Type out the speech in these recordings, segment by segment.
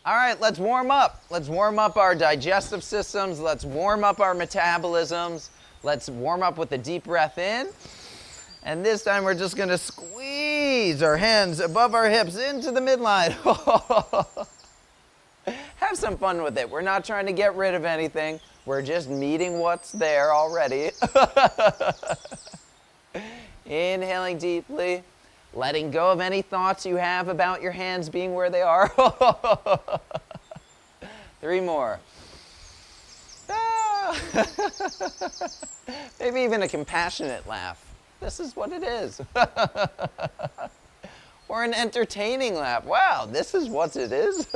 All right, let's warm up. Let's warm up our digestive systems. Let's warm up our metabolisms. Let's warm up with a deep breath in. And this time we're just gonna squeeze our hands above our hips into the midline. Have some fun with it. We're not trying to get rid of anything. We're just meeting what's there already. Inhaling deeply, letting go of any thoughts you have about your hands being where they are. 3 more. Ah. Maybe even a compassionate laugh. This is what it is. Or an entertaining laugh. Wow, this is what it is.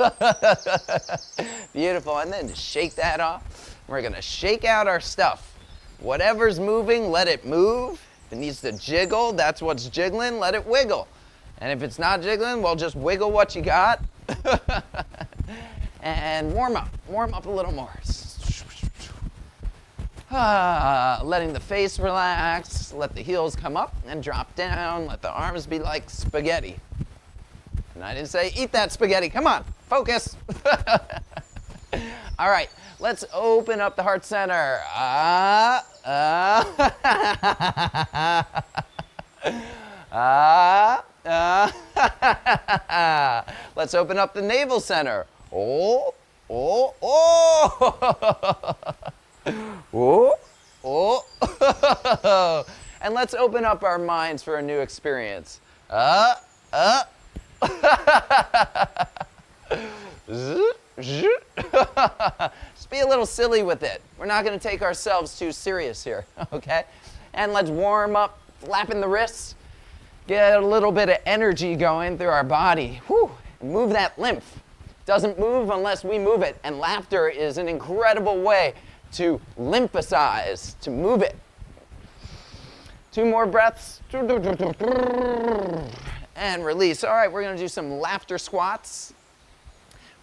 Beautiful. And then just shake that off. We're going to shake out our stuff. Whatever's moving, let it move. If it needs to jiggle, that's what's jiggling, let it wiggle. And if it's not jiggling, well, just wiggle what you got. And warm up a little more. Letting the face relax, let the heels come up and drop down, let the arms be like spaghetti. And I didn't say eat that spaghetti, come on, focus. All right, let's open up the heart center. Let's open up the navel center. Oh. And let's open up our minds for a new experience. Just be a little silly with it. We're not going to take ourselves too serious here, okay? And let's warm up, flapping the wrists. Get a little bit of energy going through our body. Whew. Move that lymph. Doesn't move unless we move it. And laughter is an incredible way to lymphocyze, to move it. 2 more breaths. And release. All right, we're going to do some laughter squats.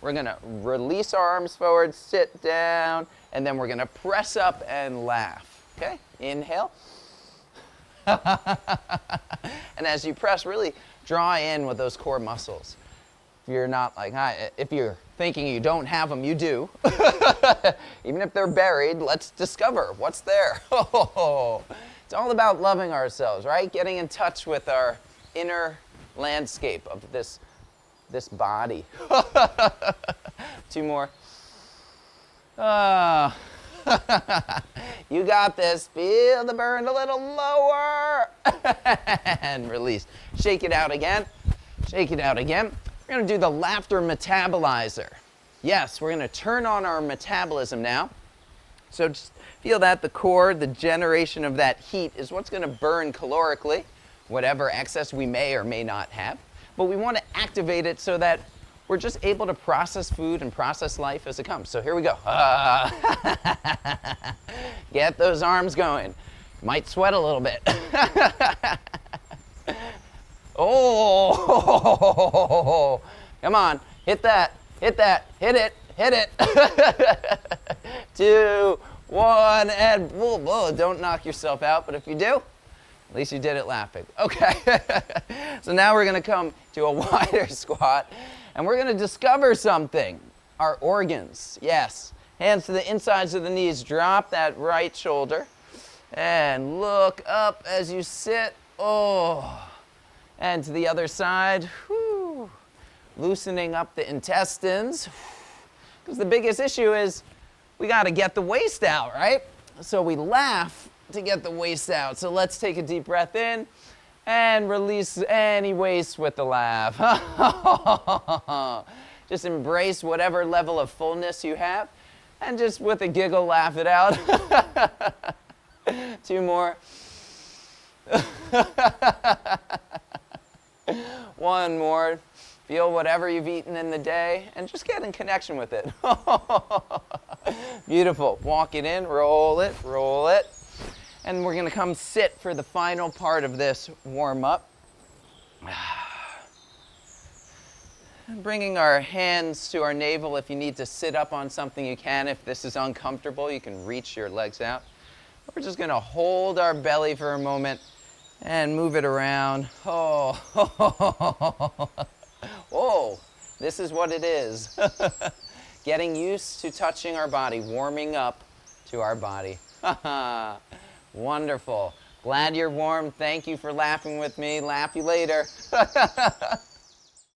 We're going to release our arms forward, sit down, and then we're going to press up and laugh. Okay? Inhale. And as you press, really draw in with those core muscles. If you're not like, if you're thinking you don't have them, you do. Even if they're buried, let's discover what's there. It's all about loving ourselves, right? Getting in touch with our inner landscape of this body. 2 more. You got this. Feel the burn a little lower. And release. Shake it out again. Shake it out again. We're going to do the laughter metabolizer. Yes, we're going to turn on our metabolism now. So just feel that the core, the generation of that heat is what's going to burn calorically, whatever excess we may or may not have. But we want to activate it so that we're just able to process food and process life as it comes. So here we go. Get those arms going. Might sweat a little bit. Oh, come on, hit that, hit it. 2, 1, and whoa, don't knock yourself out, but if you do, at least you did it laughing. Okay, so now we're gonna come to a wider squat, and we're gonna discover something, our organs, yes. Hands to the insides of the knees, drop that right shoulder, and look up as you sit, and to the other side, whew, loosening up the intestines. Because the biggest issue is we got to get the waste out, right? So we laugh to get the waste out. So let's take a deep breath in and release any waste with the laugh. Just embrace whatever level of fullness you have and just with a giggle laugh it out. 2 more. 1 more. Feel whatever you've eaten in the day and just get in connection with it. Beautiful. Walk it in, roll it. And we're going to come sit for the final part of this warm up. Bringing our hands to our navel. If you need to sit up on something, you can. If this is uncomfortable, you can reach your legs out. We're just going to hold our belly for a moment and move it around. Oh, whoa, This is what it is. Getting used to touching our body, warming up to our body. Wonderful. Glad you're warm. Thank you for laughing with me. Laugh you later.